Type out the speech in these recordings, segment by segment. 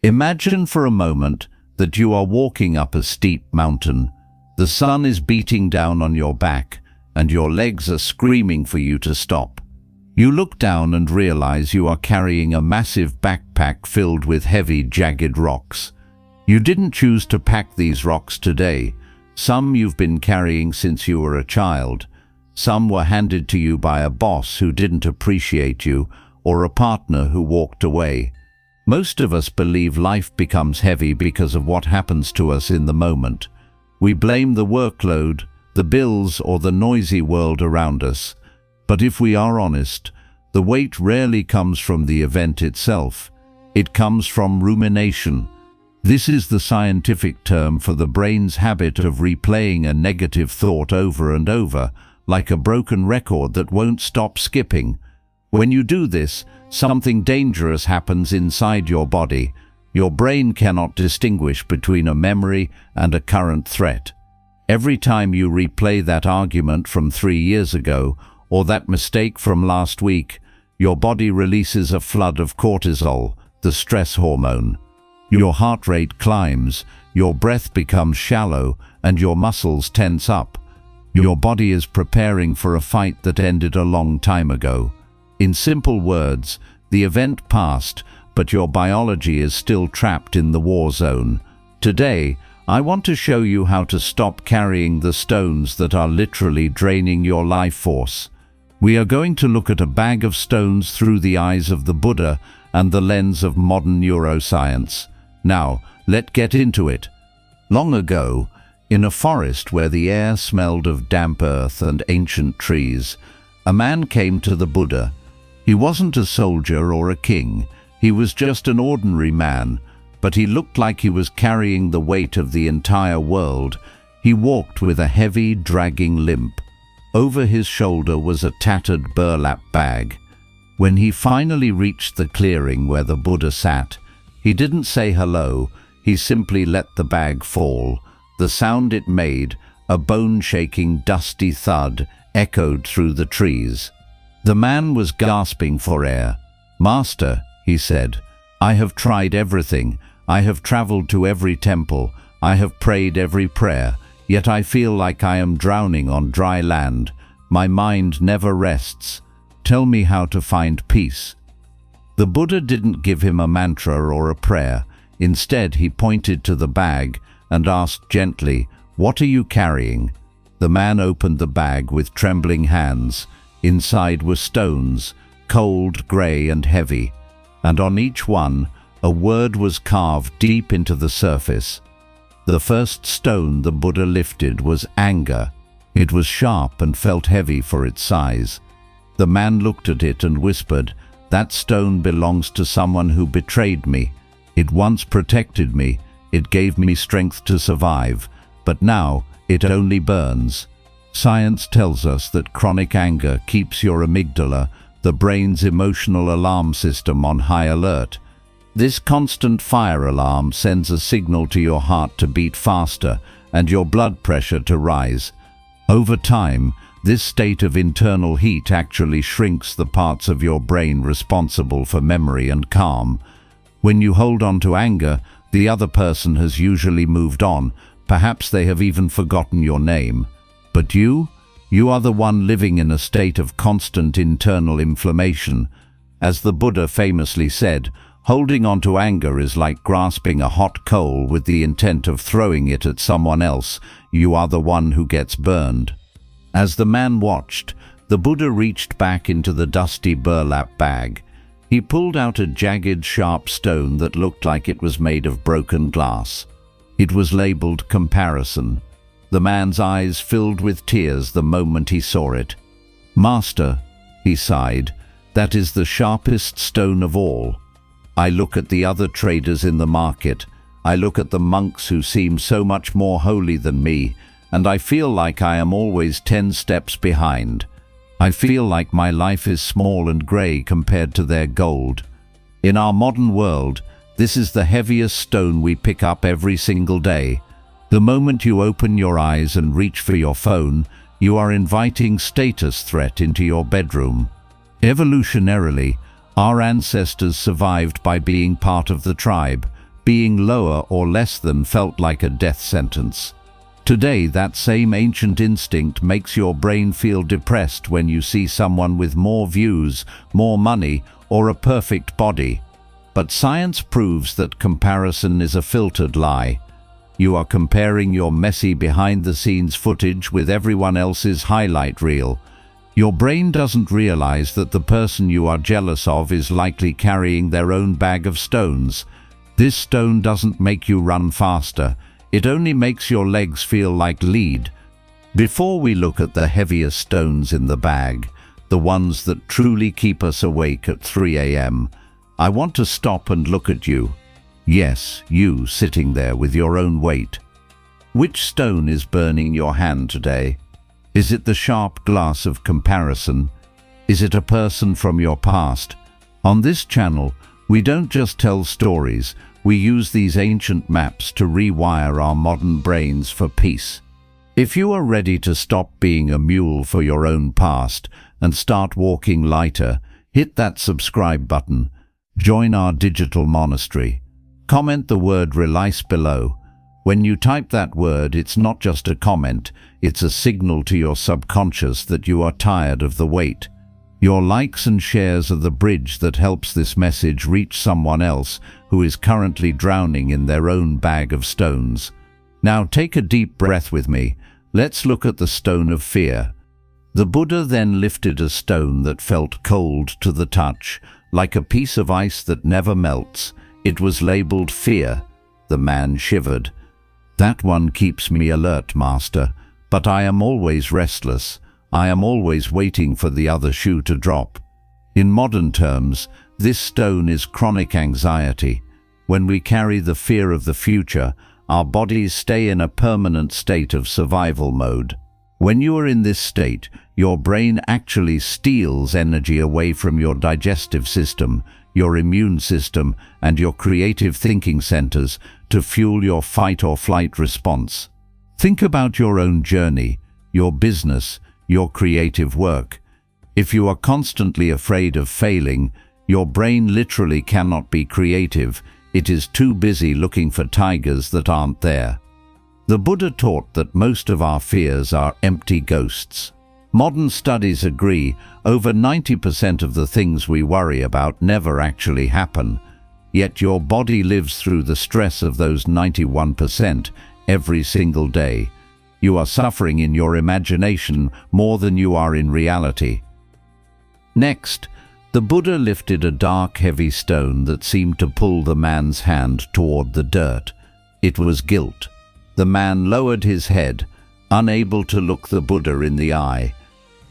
Imagine for a moment that you are walking up a steep mountain. The sun is beating down on your back, and your legs are screaming for you to stop. You look down and realize you are carrying a massive backpack filled with heavy, jagged rocks. You didn't choose to pack these rocks today. Some you've been carrying since you were a child. Some were handed to you by a boss who didn't appreciate you, or a partner who walked away. Most of us believe life becomes heavy because of what happens to us in the moment. We blame the workload, the bills, or the noisy world around us. But if we are honest, the weight rarely comes from the event itself. It comes from rumination. This is the scientific term for the brain's habit of replaying a negative thought over and over, like a broken record that won't stop skipping. When you do this, something dangerous happens inside your body. Your brain cannot distinguish between a memory and a current threat. Every time you replay that argument from 3 years ago, or that mistake from last week, your body releases a flood of cortisol, the stress hormone. Your heart rate climbs, your breath becomes shallow, and your muscles tense up. Your body is preparing for a fight that ended a long time ago. In simple words, the event passed, but your biology is still trapped in the war zone. Today, I want to show you how to stop carrying the stones that are literally draining your life force. We are going to look at a bag of stones through the eyes of the Buddha and the lens of modern neuroscience. Now, let's get into it. Long ago, in a forest where the air smelled of damp earth and ancient trees, a man came to the Buddha. He wasn't a soldier or a king. He was just an ordinary man, but he looked like he was carrying the weight of the entire world. He walked with a heavy, dragging limp. Over his shoulder was a tattered burlap bag. When he finally reached the clearing where the Buddha sat, he didn't say hello. He simply let the bag fall. The sound it made, a bone-shaking, dusty thud, echoed through the trees. The man was gasping for air. "Master," he said, "I have tried everything. I have traveled to every temple. I have prayed every prayer. Yet I feel like I am drowning on dry land. My mind never rests. Tell me how to find peace." The Buddha didn't give him a mantra or a prayer. Instead, he pointed to the bag and asked gently, "What are you carrying?" The man opened the bag with trembling hands. Inside were stones, cold, grey and heavy, and on each one, a word was carved deep into the surface. The first stone the Buddha lifted was anger. It was sharp and felt heavy for its size. The man looked at it and whispered, "That stone belongs to someone who betrayed me. It once protected me. It gave me strength to survive. But now it only burns." Science tells us that chronic anger keeps your amygdala, the brain's emotional alarm system, on high alert. This constant fire alarm sends a signal to your heart to beat faster and your blood pressure to rise. Over time, this state of internal heat actually shrinks the parts of your brain responsible for memory and calm. When you hold on to anger, the other person has usually moved on. Perhaps they have even forgotten your name. But you are the one living in a state of constant internal inflammation. As the Buddha famously said, holding on to anger is like grasping a hot coal with the intent of throwing it at someone else. You are the one who gets burned. As the man watched, the Buddha reached back into the dusty burlap bag. He pulled out a jagged, sharp stone that looked like it was made of broken glass. It was labeled comparison. The man's eyes filled with tears the moment he saw it. "Master," he sighed, "that is the sharpest stone of all. I look at the other traders in the market. I look at the monks who seem so much more holy than me, and I feel like I am always 10 steps behind. I feel like my life is small and grey compared to their gold. In our modern world, this is the heaviest stone we pick up every single day. The moment you open your eyes and reach for your phone, you are inviting status threat into your bedroom. Evolutionarily, our ancestors survived by being part of the tribe, Being lower or less than felt like a death sentence. Today, that same ancient instinct makes your brain feel depressed when you see someone with more views, more money, or a perfect body. But science proves that comparison is a filtered lie. You are comparing your messy behind-the-scenes footage with everyone else's highlight reel. Your brain doesn't realize that the person you are jealous of is likely carrying their own bag of stones. This stone doesn't make you run faster. It only makes your legs feel like lead. Before we look at the heaviest stones in the bag, the ones that truly keep us awake at 3 a.m., I want to stop and look at you. Yes, you sitting there with your own weight. Which stone is burning your hand today? Is it the sharp glass of comparison? Is it a person from your past? On this channel, we don't just tell stories, we use these ancient maps to rewire our modern brains for peace. If you are ready to stop being a mule for your own past and start walking lighter, hit that subscribe button. Join our digital monastery. Comment the word release below. When you type that word, it's not just a comment, it's a signal to your subconscious that you are tired of the wait. Your likes and shares are the bridge that helps this message reach someone else who is currently drowning in their own bag of stones. Now take a deep breath with me. Let's look at the stone of fear. The Buddha then lifted a stone that felt cold to the touch, like a piece of ice that never melts. It was labeled fear. The man shivered. That one keeps me alert, master, but I am always restless. I am always waiting for the other shoe to drop. In modern terms, this stone is chronic anxiety. When we carry the fear of the future, our bodies stay in a permanent state of survival mode. When you are in this state, your brain actually steals energy away from your digestive system, your immune system, and your creative thinking centers to fuel your fight or flight response. Think about your own journey, your business, your creative work. If you are constantly afraid of failing, your brain literally cannot be creative. It is too busy looking for tigers that aren't there. The Buddha taught that most of our fears are empty ghosts. Modern studies agree over 90% of the things we worry about never actually happen. Yet your body lives through the stress of those 91% every single day. You are suffering in your imagination more than you are in reality. Next, the Buddha lifted a dark, heavy stone that seemed to pull the man's hand toward the dirt. It was guilt. The man lowered his head, unable to look the Buddha in the eye.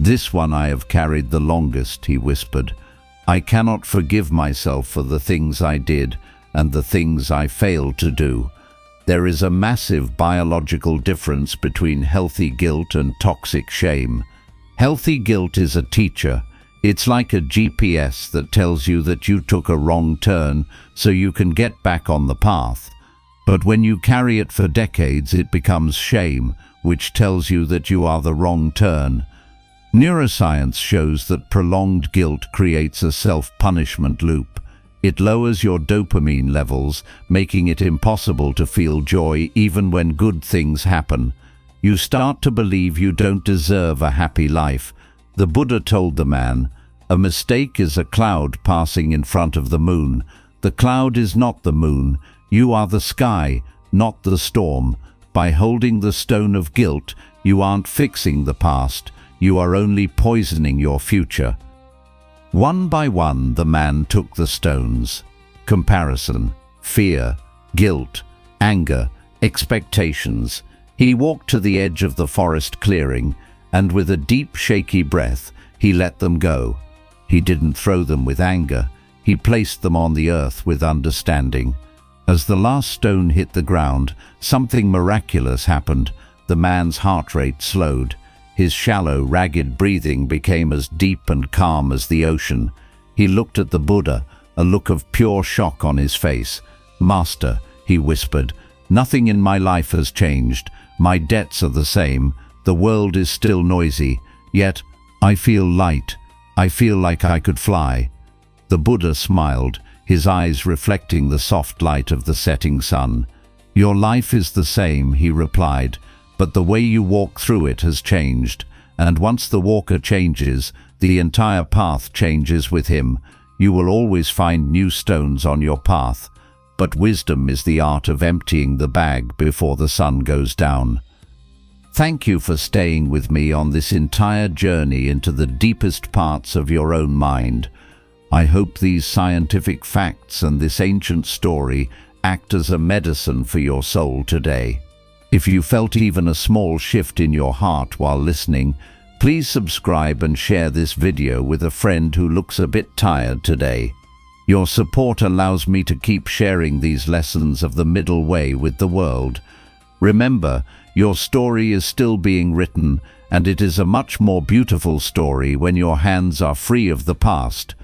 "This one I have carried the longest," he whispered. "I cannot forgive myself for the things I did and the things I failed to do." There is a massive biological difference between healthy guilt and toxic shame. Healthy guilt is a teacher. It's like a GPS that tells you that you took a wrong turn so you can get back on the path. But when you carry it for decades, it becomes shame, which tells you that you are the wrong turn. Neuroscience shows that prolonged guilt creates a self-punishment loop. It lowers your dopamine levels, making it impossible to feel joy even when good things happen. You start to believe you don't deserve a happy life. The Buddha told the man, "A mistake is a cloud passing in front of the moon. The cloud is not the moon. You are the sky, not the storm. By holding the stone of guilt, you aren't fixing the past. You are only poisoning your future." One by one, the man took the stones. Comparison, fear, guilt, anger, expectations. He walked to the edge of the forest clearing, and with a deep, shaky breath, he let them go. He didn't throw them with anger. He placed them on the earth with understanding. As the last stone hit the ground, something miraculous happened. The man's heart rate slowed. His shallow, ragged breathing became as deep and calm as the ocean. He looked at the Buddha, a look of pure shock on his face. "Master," he whispered, "nothing in my life has changed. My debts are the same. The world is still noisy. Yet, I feel light. I feel like I could fly." The Buddha smiled. his eyes reflecting the soft light of the setting sun. "Your life is the same," he replied, "but the way you walk through it has changed. And once the walker changes, the entire path changes with him. You will always find new stones on your path, but wisdom is the art of emptying the bag before the sun goes down." Thank you for staying with me on this entire journey into the deepest parts of your own mind. I hope these scientific facts and this ancient story act as a medicine for your soul today. If you felt even a small shift in your heart while listening, please subscribe and share this video with a friend who looks a bit tired today. Your support allows me to keep sharing these lessons of the middle way with the world. Remember, your story is still being written, and it is a much more beautiful story when your hands are free of the past.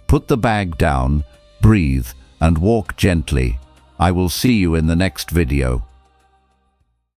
Put the bag down, breathe, and walk gently. I will see you in the next video.